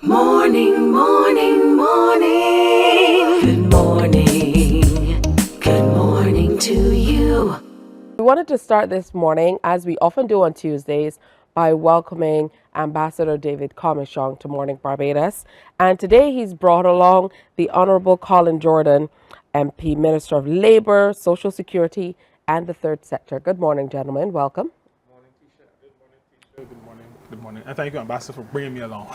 Morning, morning, morning. Good morning. Good morning to you. We wanted to start this morning, as we often do on Tuesdays, by welcoming Ambassador David Comissiong to Morning Barbados. And today he's brought along the Honorable Colin Jordan MP, Minister of Labour, Social Security and the Third Sector. Good morning, gentlemen. Welcome. Good morning, Tisha. Good morning. Good morning. And thank you, Ambassador, for bringing me along.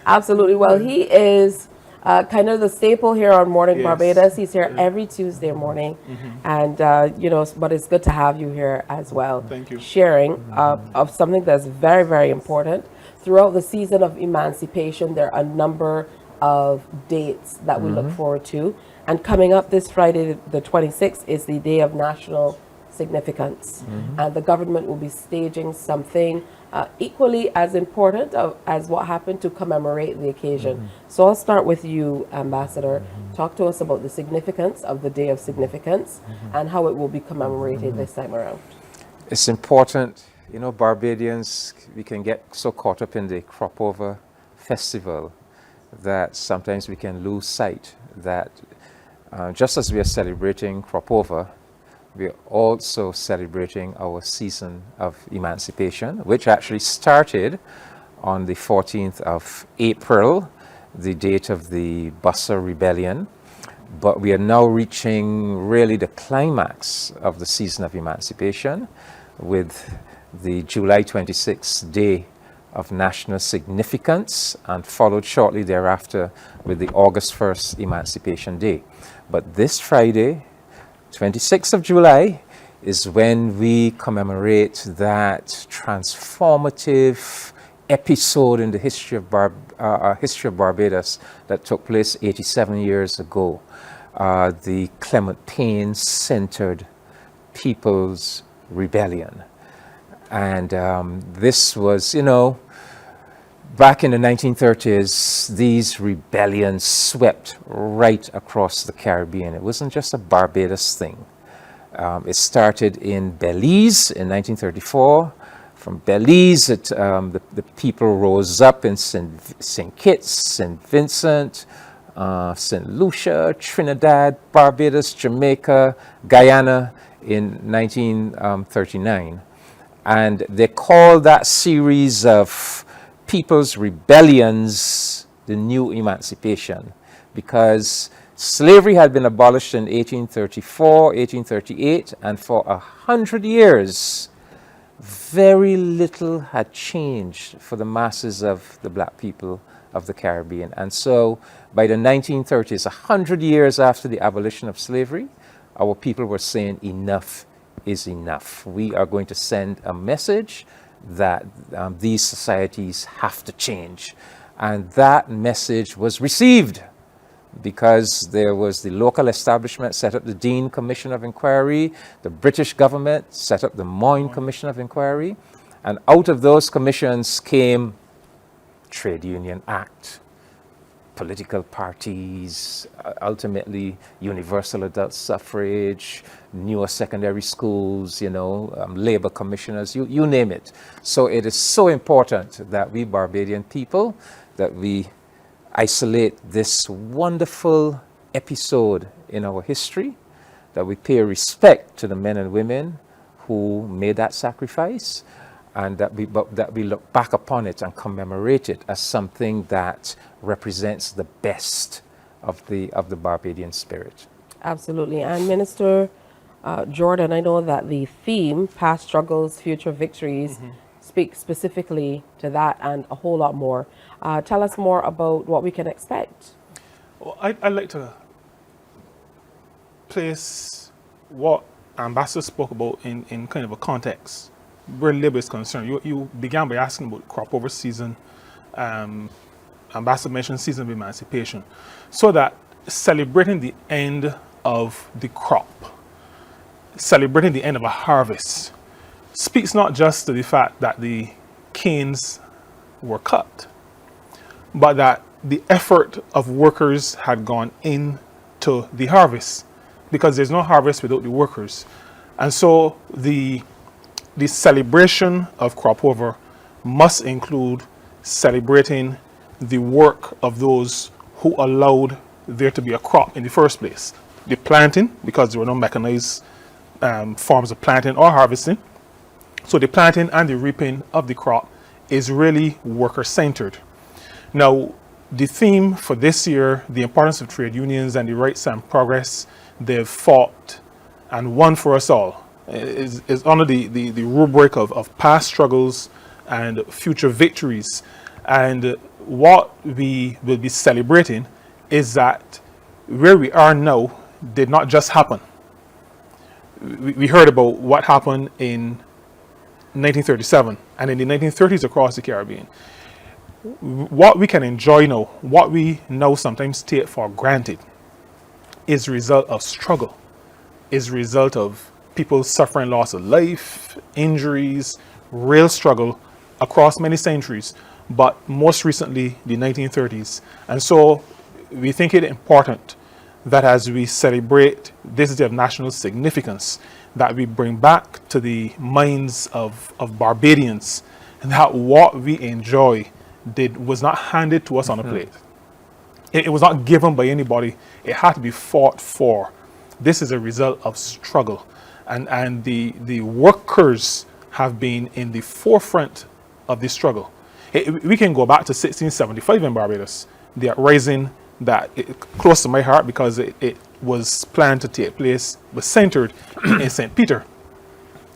Absolutely. Well, he is kind of the staple here on Morning Yes. Barbados. He's here every Tuesday morning. And, but it's good to have you here as well. Thank you. Sharing of something that's very, very important. Throughout the season of emancipation, there are a number of dates that we look forward to. And coming up this Friday, the 26th, is the Day of National Significance. And the government will be staging something equally as important as what happened to commemorate the occasion. So I'll start with you, Ambassador. Talk to us about the significance of the Day of Significance and how it will be commemorated this time around. It's important, Barbadians, we can get so caught up in the crop over festival that sometimes we can lose sight that just as we are celebrating crop over, we are also celebrating our season of emancipation, which actually started on the 14th of April, the date of the Bussa Rebellion. But we are now reaching really the climax of the season of emancipation with the July 26th Day of National Significance, and followed shortly thereafter with the August 1st Emancipation Day. But this Friday, 26th of July, is when we commemorate that transformative episode in the history of Barbados that took place 87 years ago, the Clement Paine-centered People's Rebellion. And this was, back in the 1930s, these rebellions swept right across the Caribbean. It wasn't just a Barbados thing. It started in Belize in 1934. From Belize, the people rose up in St. Kitts, St. Vincent, St. Lucia, Trinidad, Barbados, Jamaica, Guyana in 1939. And they call that series of people's rebellions the new emancipation, because slavery had been abolished in 1834, 1838, and for 100 years, very little had changed for the masses of the black people of the Caribbean. And so by the 1930s, 100 years after the abolition of slavery, our people were saying enough is enough. We are going to send a message that these societies have to change. And that message was received because there was the local establishment set up the Dean Commission of Inquiry, the British government set up the Moyne Commission of Inquiry, and out of those commissions came Trade Union Act, political parties, ultimately universal adult suffrage, newer secondary schools, labor commissioners, you name it. So it is so important that we Barbadian people, that we isolate this wonderful episode in our history, that we pay respect to the men and women who made that sacrifice, and that we look back upon it and commemorate it as something that represents the best of the Barbadian spirit. Absolutely. And Minister Jordan, I know that the theme, Past Struggles, Future Victories, speaks specifically to that and a whole lot more. Tell us more about what we can expect. Well, I'd like to place what Ambassador spoke about in kind of a context where labor is concerned. You began by asking about crop over season. Ambassador mentioned season of emancipation. So that celebrating the end of the crop, celebrating the end of a harvest, speaks not just to the fact that the canes were cut, but that the effort of workers had gone into the harvest, because there's no harvest without the workers. And so the celebration of crop over must include celebrating the work of those who allowed there to be a crop in the first place. The planting, because there were no mechanized forms of planting or harvesting. So the planting and the reaping of the crop is really worker-centered. Now, the theme for this year, the importance of trade unions and the rights and progress they've fought and won for us all, is under the rubric of past struggles and future victories. And what we will be celebrating is that where we are now did not just happen. We heard about what happened in 1937 and in the 1930s across the Caribbean. What we can enjoy now, what we now sometimes take for granted, is a result of struggle, is a result of people suffering loss of life, injuries, real struggle across many centuries, but most recently the 1930s. And so we think it important that as we celebrate this day of national significance, that we bring back to the minds of Barbadians that what we enjoy was not handed to us on a plate. It was not given by anybody. It had to be fought for. This is a result of struggle. And the workers have been in the forefront of this struggle. We can go back to 1675 in Barbados, the uprising that close to my heart because it was planned to take place, was centered in St. Peter.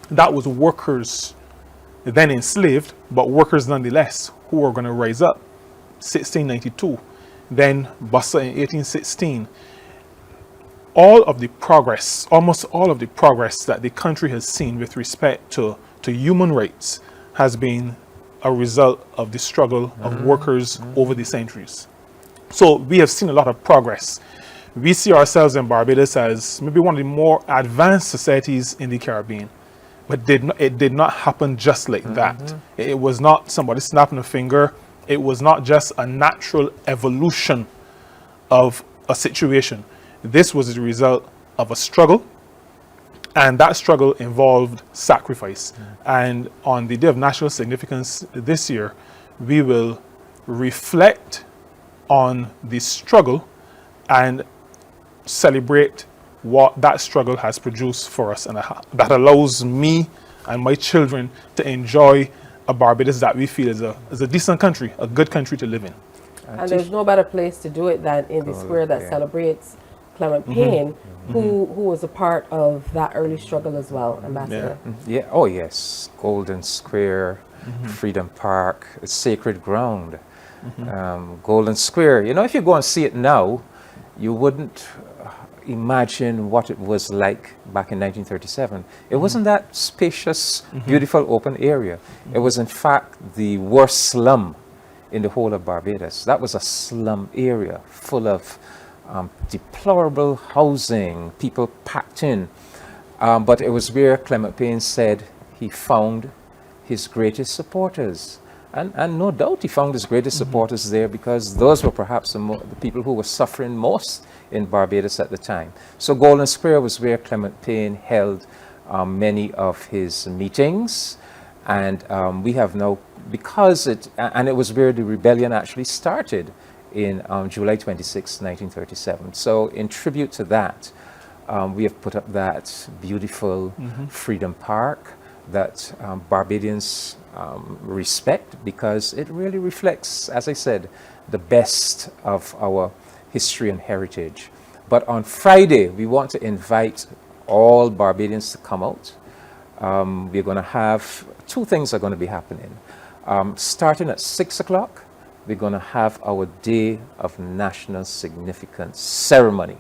That was workers then enslaved, but workers nonetheless, who were going to rise up. 1692, then Buster in 1816. All of the progress, almost all of the progress that the country has seen with respect to human rights has been a result of the struggle of workers over the centuries. So we have seen a lot of progress. We see ourselves in Barbados as maybe one of the more advanced societies in the Caribbean, but it did not happen just like that. It was not somebody snapping a finger. It was not just a natural evolution of a situation. This was the result of a struggle, and that struggle involved sacrifice. And on the day of national significance this year, we will reflect on the struggle and celebrate what that struggle has produced for us, and that allows me and my children to enjoy a Barbados that we feel is a decent country, a good country to live in. And there's no better place to do it than in the square that celebrates Clement Payne, who was a part of that early struggle as well, Ambassador. Yeah. Oh yes, Golden Square, Freedom Park, it's sacred ground. Golden Square. You know, if you go and see it now, you wouldn't imagine what it was like back in 1937. It wasn't that spacious, beautiful open area. It was in fact the worst slum in the whole of Barbados. That was a slum area full of deplorable housing, people packed in. But it was where Clement Payne said he found his greatest supporters. And no doubt he found his greatest supporters there because those were perhaps the people who were suffering most in Barbados at the time. So Golden Square was where Clement Payne held many of his meetings. And we have now, because it was where the rebellion actually started in July 26, 1937. So in tribute to that, we have put up that beautiful Freedom Park that Barbadians respect because it really reflects, as I said, the best of our history and heritage. But on Friday, we want to invite all Barbadians to come out. We're going to have two things are going to be happening. Starting at 6 o'clock, we're going to have our Day of National Significance ceremony.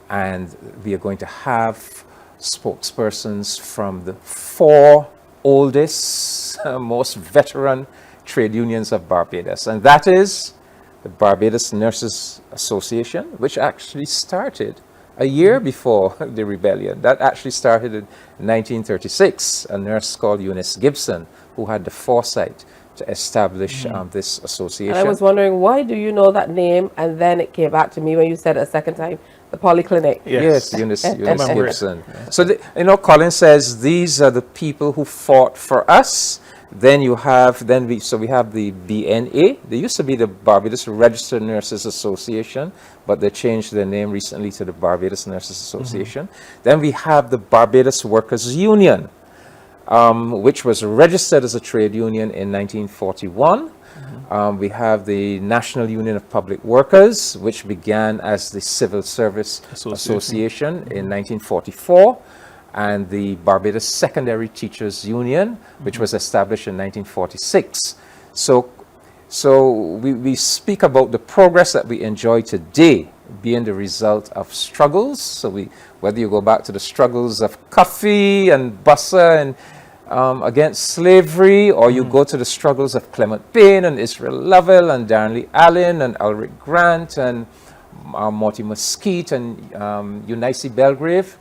And we are going to have spokespersons from the 4 oldest, most veteran trade unions of Barbados. And that is the Barbados Nurses Association, which actually started a year before the rebellion. That actually started in 1936, a nurse called Eunice Gibson, who had the foresight to establish this association. And I was wondering, why do you know that name? And then it came back to me when you said it a second time, the polyclinic. Yes, Eunice Gibson. So, Colin says these are the people who fought for us. Then you have, we have the BNA. They used to be the Barbados Registered Nurses Association, but they changed their name recently to the Barbados Nurses Association. Then we have the Barbados Workers Union, which was registered as a trade union in 1941. We have the National Union of Public Workers, which began as the Civil Service Association in 1944, and the Barbados Secondary Teachers Union, which was established in 1946. So we speak about the progress that we enjoy today being the result of struggles. So whether you go back to the struggles of Coffee and Bussa and against slavery, or you go to the struggles of Clement Payne and Israel Lovell and Darnley Allen and Ulrich Grant and Morty Mesquite and Eunice Belgrave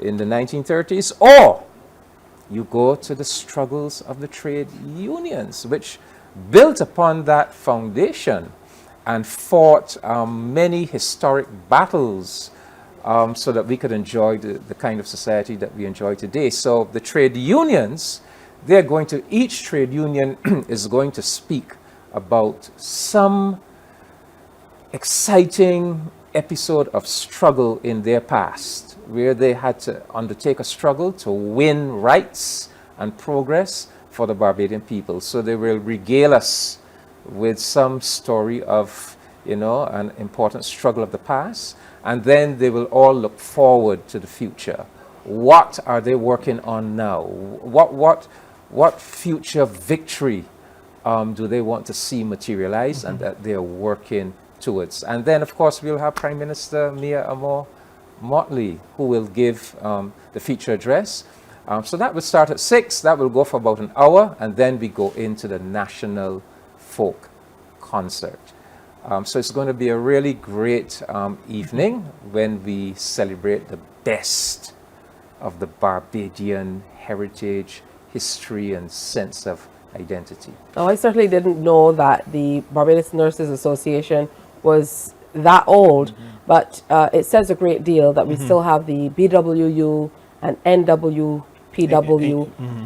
in the 1930s, or you go to the struggles of the trade unions, which built upon that foundation and fought many historic battles so that we could enjoy the kind of society that we enjoy today. So the trade unions, each trade union is going to speak about some exciting episode of struggle in their past, where they had to undertake a struggle to win rights and progress for the Barbadian people. So they will regale us with some story of, an important struggle of the past, and then they will all look forward to the future. What are they working on now? What future victory do they want to see materialize and that they're working towards? And then, of course, we'll have Prime Minister Mia Amor Motley, who will give the feature address. So that will start at 6, that will go for about an hour, and then we go into the National Folk Concert. So it's going to be a really great evening when we celebrate the best of the Barbadian heritage, history, and sense of identity. Oh, I certainly didn't know that the Barbados Nurses Association was that old, but it says a great deal that we still have the BWU and NWPW,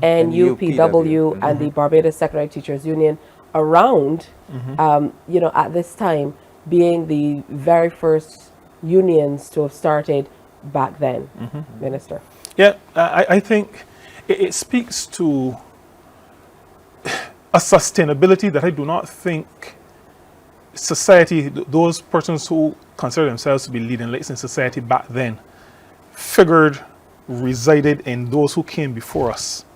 NUPW, and the Barbados Secondary Teachers Union around, at this time, being the very first unions to have started back then, Minister. Yeah, I think it speaks to a sustainability that I do not think society, those persons who consider themselves to be leading lights in society back then, resided in those who came before us.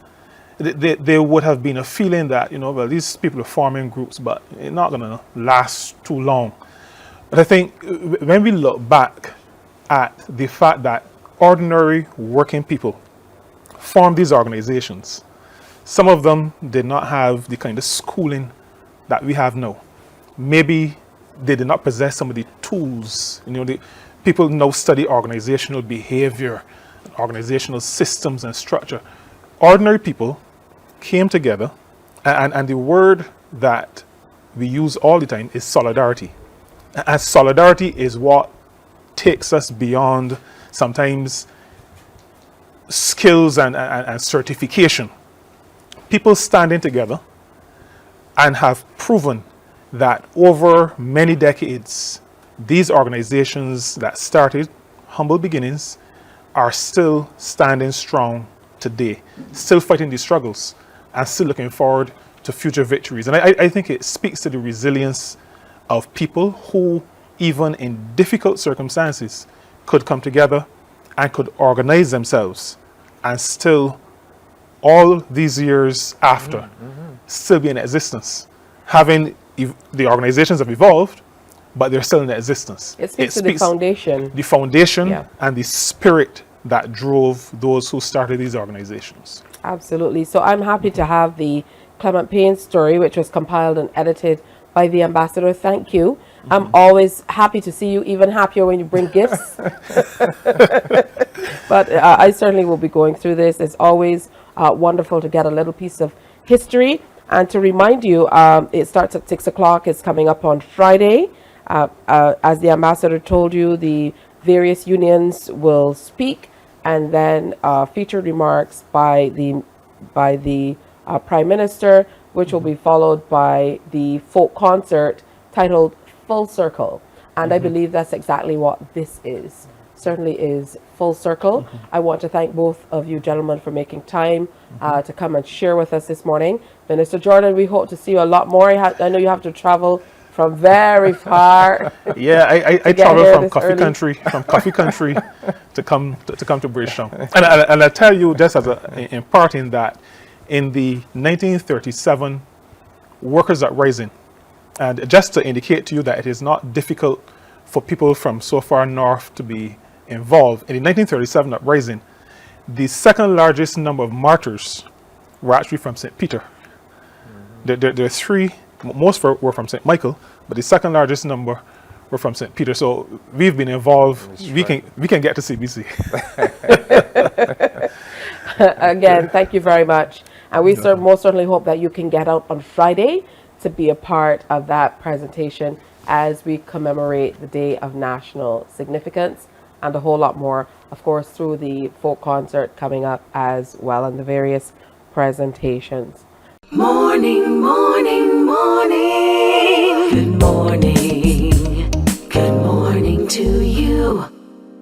There would have been a feeling that, well, these people are forming groups, but it's not going to last too long. But I think when we look back at the fact that ordinary working people formed these organizations, some of them did not have the kind of schooling that we have now. Maybe they did not possess some of the tools. People now study organizational behavior, organizational systems and structure. Ordinary people came together, and the word that we use all the time is solidarity. And solidarity is what takes us beyond sometimes skills and certification. People standing together and have proven that over many decades, these organizations that started humble beginnings are still standing strong today, still fighting these struggles and still looking forward to future victories. And I think it speaks to the resilience of people who, even in difficult circumstances, could come together and could organize themselves and still, all these years after, still be in existence. The organizations have evolved, but they're still in existence. It speaks to the foundation. The foundation and the spirit that drove those who started these organizations. Absolutely. So I'm happy to have the Clement Payne story, which was compiled and edited by the ambassador. Thank you. I'm always happy to see you, even happier when you bring gifts. But I certainly will be going through this. It's always wonderful to get a little piece of history. And to remind you, it starts at 6 o'clock. It's coming up on Friday. As the ambassador told you, the various unions will speak, and then featured remarks by the Prime Minister, which will be followed by the folk concert titled Full Circle. And I believe that's exactly what this is. Certainly is full circle. I want to thank both of you gentlemen for making time to come and share with us this morning. Minister Jordan, we hope to see you a lot more. I know you have to travel from very far. Yeah, I get travel here from this coffee early. country, to come to British Town. And I tell you, just as in parting that, in the 1937 Workers' Uprising, and just to indicate to you that it is not difficult for people from so far north to be involved, in the 1937 uprising, the second largest number of martyrs were actually from St. Peter. There are three, most were from St. Michael, but the second largest number were from St. Peter. So we've been involved. We can get to CBC. Again, thank you very much. And we most certainly hope that you can get out on Friday to be a part of that presentation as we commemorate the Day of National Significance and a whole lot more, of course, through the folk concert coming up as well and the various presentations. Morning, morning, morning. Good morning.